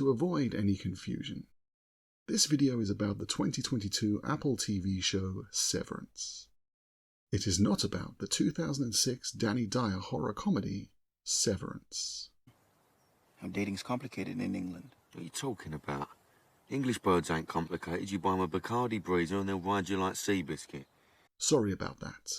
To avoid any confusion, this video is about the 2022 Apple TV show Severance. It is not about the 2006 Danny Dyer horror comedy Severance. Dating's complicated in England. What are you talking about? English birds ain't complicated. You buy them a Bacardi breezer and they'll ride you like Seabiscuit. Sorry about that.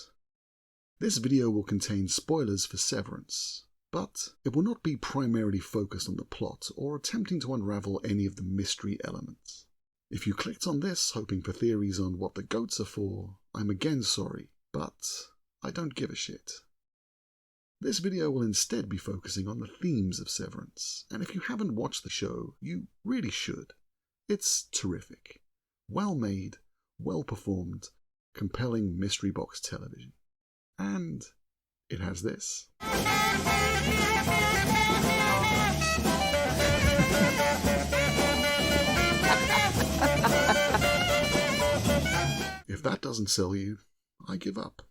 This video will contain spoilers for Severance, but it will not be primarily focused on the plot or attempting to unravel any of the mystery elements. If you clicked on this hoping for theories on what the goats are for, I'm again sorry, but I don't give a shit. This video will instead be focusing on the themes of Severance, and if you haven't watched the show, you really should. It's terrific. Well made, well performed, compelling mystery box television. And it has this. If that doesn't sell you, I give up.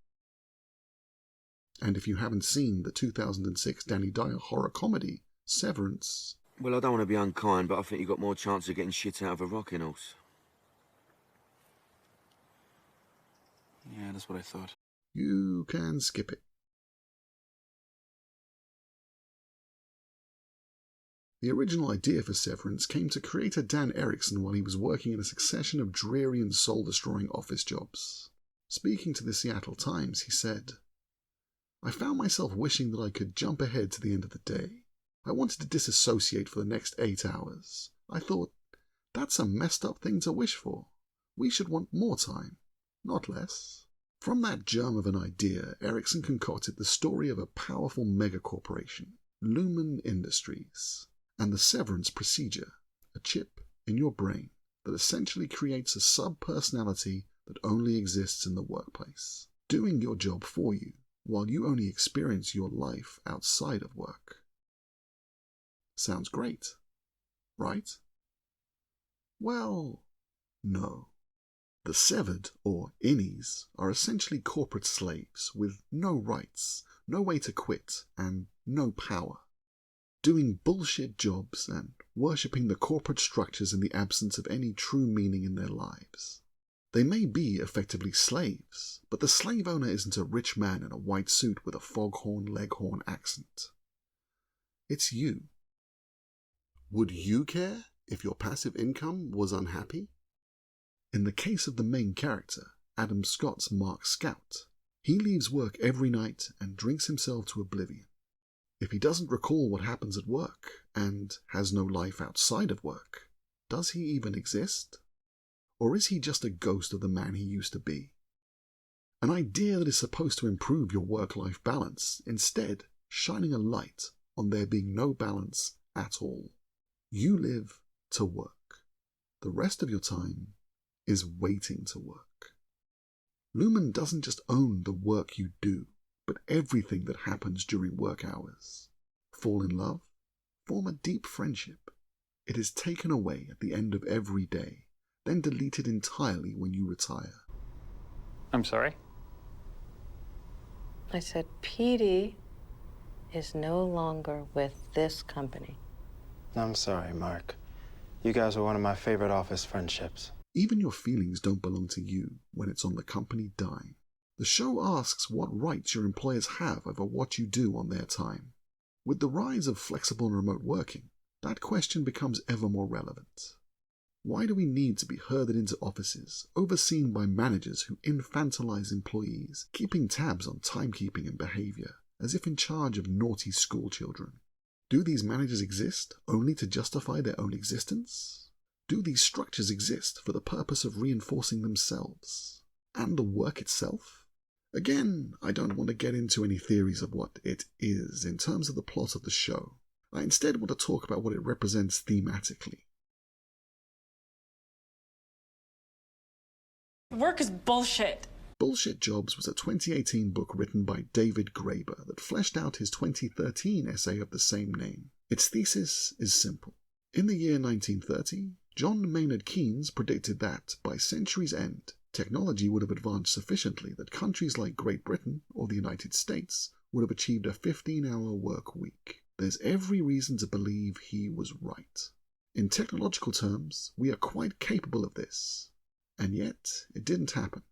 And if you haven't seen the 2006 Danny Dyer horror comedy, Severance... Well, I don't want to be unkind, but I think you've got more chance of getting shit out of a rocking horse. Yeah, that's what I thought. You can skip it. The original idea for Severance came to creator Dan Erickson while he was working in a succession of dreary and soul-destroying office jobs. Speaking to the Seattle Times, he said, "I found myself wishing that I could jump ahead to the end of the day. I wanted to disassociate for the next 8 hours. I thought, that's a messed up thing to wish for. We should want more time, not less." From that germ of an idea, Erickson concocted the story of a powerful megacorporation, Lumen Industries, and the Severance procedure, a chip in your brain that essentially creates a sub-personality that only exists in the workplace, doing your job for you, while you only experience your life outside of work. Sounds great, right? Well, no. The severed, or innies, are essentially corporate slaves with no rights, no way to quit, and no power, doing bullshit jobs and worshipping the corporate structures in the absence of any true meaning in their lives. They may be effectively slaves, but the slave owner isn't a rich man in a white suit with a foghorn leghorn accent. It's you. Would you care if your passive income was unhappy? In the case of the main character, Adam Scott's Mark Scout, he leaves work every night and drinks himself to oblivion. If he doesn't recall what happens at work and has no life outside of work, does he even exist? Or is he just a ghost of the man he used to be? An idea that is supposed to improve your work-life balance, instead shining a light on there being no balance at all. You live to work. The rest of your time is waiting to work. Lumen doesn't just own the work you do, but everything that happens during work hours. Fall in love, form a deep friendship. It is taken away at the end of every day, then deleted entirely when you retire. I'm sorry? I said Petey is no longer with this company. I'm sorry, Mark. You guys were one of my favorite office friendships. Even your feelings don't belong to you when it's on the company dime. The show asks what rights your employers have over what you do on their time. With the rise of flexible and remote working, that question becomes ever more relevant. Why do we need to be herded into offices, overseen by managers who infantilize employees, keeping tabs on timekeeping and behavior, as if in charge of naughty school children? Do these managers exist only to justify their own existence? Do these structures exist for the purpose of reinforcing themselves and the work itself? Again, I don't want to get into any theories of what it is in terms of the plot of the show. I instead want to talk about what it represents thematically. Work is bullshit. Bullshit Jobs was a 2018 book written by David Graeber that fleshed out his 2013 essay of the same name. Its thesis is simple. In the year 1930, John Maynard Keynes predicted that, by century's end, technology would have advanced sufficiently that countries like Great Britain or the United States would have achieved a 15-hour work week. There's every reason to believe he was right. In technological terms, we are quite capable of this, and yet it didn't happen.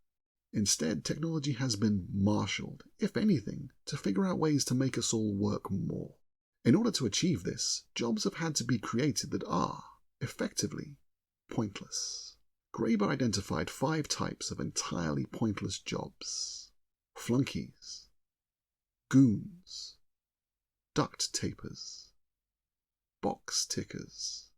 Instead, technology has been marshaled, if anything, to figure out ways to make us all work more. In order to achieve this, jobs have had to be created that are, effectively, pointless. Graeber identified 5 types of entirely pointless jobs: flunkies, goons, duct tapers, box tickers,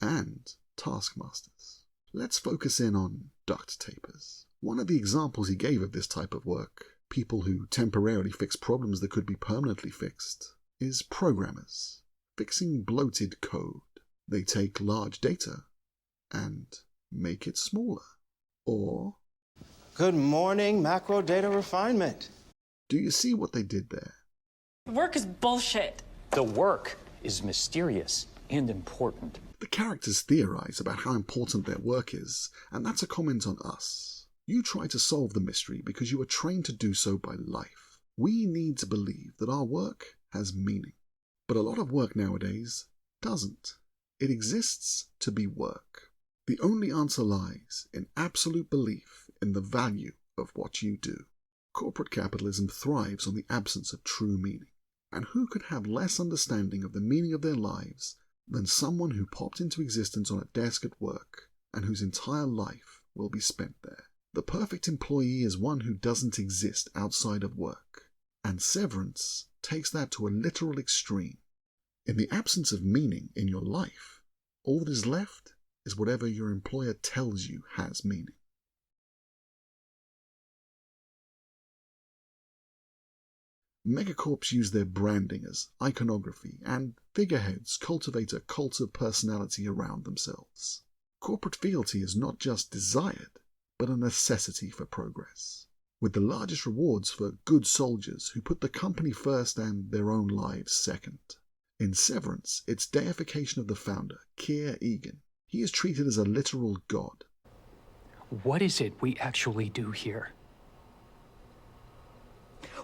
and taskmasters. Let's focus in on duct tapers. One of the examples he gave of this type of work, people who temporarily fix problems that could be permanently fixed, is programmers, fixing bloated code. They take large data and make it smaller. Or, Good morning, macro data refinement. do you see what they did there? Work is bullshit. The work is mysterious and important. The characters theorize about how important their work is, and that's a comment on us. You try to solve the mystery because you are trained to do so by life. We need to believe that our work has meaning. But a lot of work nowadays doesn't. It exists to be work. The only answer lies in absolute belief in the value of what you do. Corporate capitalism thrives on the absence of true meaning. And who could have less understanding of the meaning of their lives than someone who popped into existence on a desk at work and whose entire life will be spent there? The perfect employee is one who doesn't exist outside of work, and Severance takes that to a literal extreme. In the absence of meaning in your life, all that is left is whatever your employer tells you has meaning. Megacorps use their branding as iconography, and figureheads cultivate a cult of personality around themselves. Corporate fealty is not just desired, but a necessity for progress, with the largest rewards for good soldiers who put the company first and their own lives second. In Severance, it's deification of the founder, Keir Egan. He is treated as a literal god. What is it we actually do here?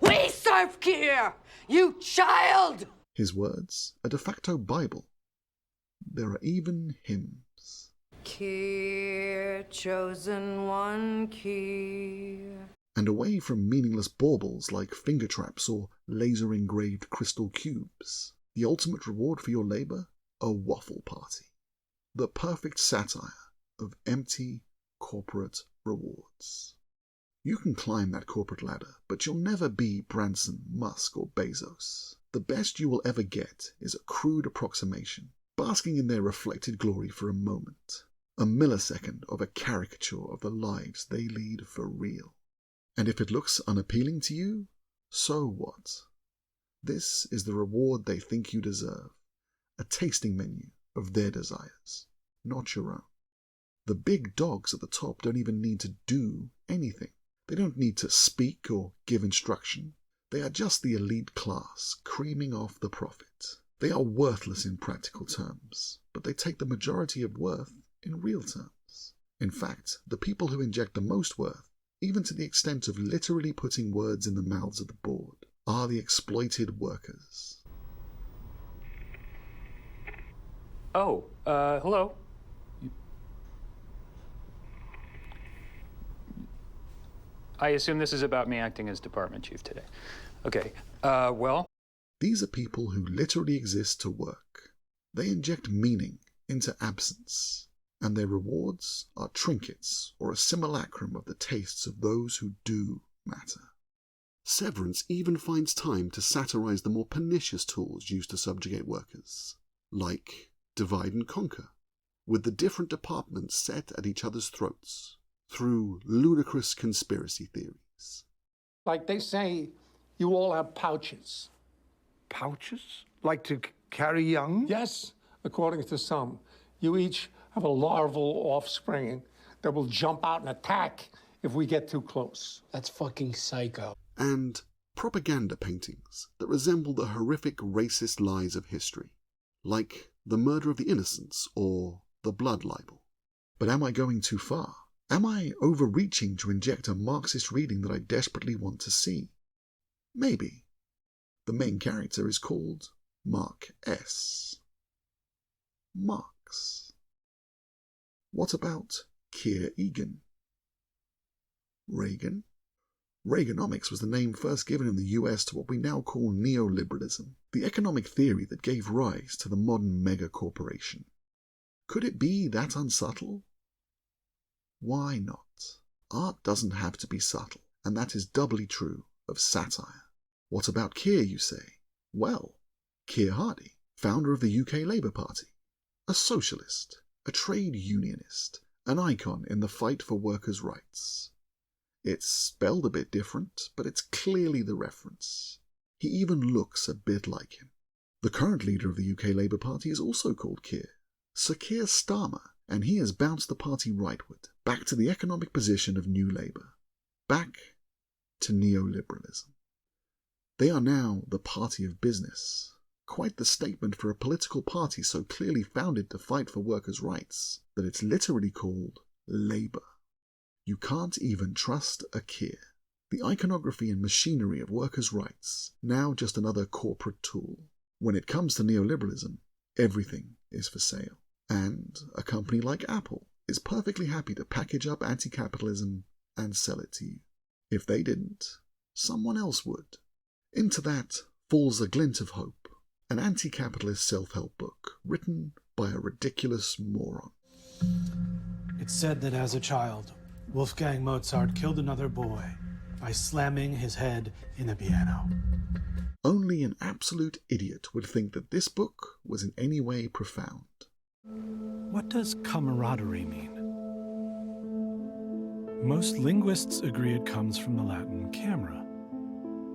We serve Keir, you child! His words, a de facto Bible. There are even hymns. Keir, chosen one, Keir. And away from meaningless baubles like finger traps or laser-engraved crystal cubes, the ultimate reward for your labor? A waffle party. The perfect satire of empty corporate rewards. You can climb that corporate ladder, but you'll never be Branson, Musk, or Bezos. The best you will ever get is a crude approximation, basking in their reflected glory for a moment. A millisecond of a caricature of the lives they lead for real. And if it looks unappealing to you, so what? This is the reward they think you deserve. A tasting menu of their desires, not your own. The big dogs at the top don't even need to do anything. They don't need to speak or give instruction. They are just the elite class, creaming off the profit. They are worthless in practical terms, but they take the majority of worth in real terms. In fact, the people who inject the most worth, even to the extent of literally putting words in the mouths of the board, are the exploited workers. Oh, hello. I assume this is about me acting as department chief today. Okay, well... These are people who literally exist to work. They inject meaning into absence, and their rewards are trinkets or a simulacrum of the tastes of those who do matter. Severance even finds time to satirize the more pernicious tools used to subjugate workers, like divide and conquer, with the different departments set at each other's throats, through ludicrous conspiracy theories. Like they say, you all have pouches. Pouches? Like to carry young? Yes, according to some. You each have a larval offspring that will jump out and attack if we get too close. That's fucking psycho. And propaganda paintings that resemble the horrific racist lies of history, like the murder of the innocents or the blood libel. But am I going too far? Am I overreaching to inject a Marxist reading that I desperately want to see? Maybe. The main character is called Mark S. Marx. economics. What about Keir Egan? Reagan? Reaganomics was the name first given in the US to what we now call neoliberalism, the economic theory that gave rise to the modern mega-corporation. Could it be that unsubtle? Why not? Art doesn't have to be subtle, and that is doubly true of satire. What about Keir, you say? Well, Keir Hardie, founder of the UK Labour Party, a socialist, a trade unionist, an icon in the fight for workers' rights. It's spelled a bit different, but it's clearly the reference. He even looks a bit like him. The current leader of the UK Labour Party is also called Keir, Sir Keir Starmer, and he has bounced the party rightward, back to the economic position of New Labour, back to neoliberalism. They are now the party of business. Quite the statement for a political party so clearly founded to fight for workers' rights that it's literally called Labour. You can't even trust a Keir. The iconography and machinery of workers' rights, now just another corporate tool. When it comes to neoliberalism, everything is for sale. And a company like Apple is perfectly happy to package up anti-capitalism and sell it to you. If they didn't, someone else would. Into that falls A Glint of Hope, an anti-capitalist self-help book written by a ridiculous moron. It's said that as a child, Wolfgang Mozart killed another boy by slamming his head in a piano. Only an absolute idiot would think that this book was in any way profound. What does camaraderie mean? Most linguists agree it comes from the Latin camera,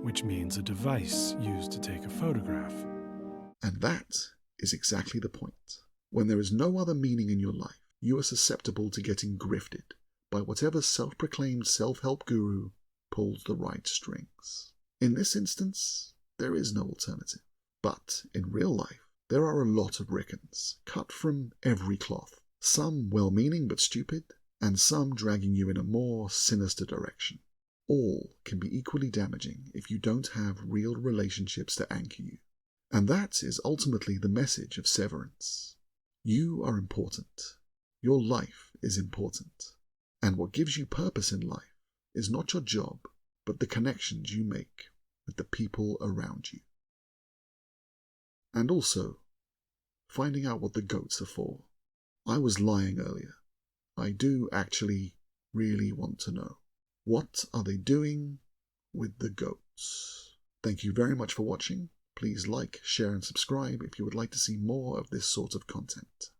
which means a device used to take a photograph. And that is exactly the point. When there is no other meaning in your life, you are susceptible to getting grifted by whatever self-proclaimed self-help guru pulls the right strings. In this instance, there is no alternative. But in real life, there are a lot of Rickons, cut from every cloth, some well-meaning but stupid, and some dragging you in a more sinister direction. All can be equally damaging if you don't have real relationships to anchor you. And that is ultimately the message of Severance. You are important. Your life is important. And what gives you purpose in life is not your job, but the connections you make with the people around you. And also, finding out what the goats are for. I was lying earlier. I do actually really want to know. What are they doing with the goats? Thank you very much for watching. Please like, share and subscribe if you would like to see more of this sort of content.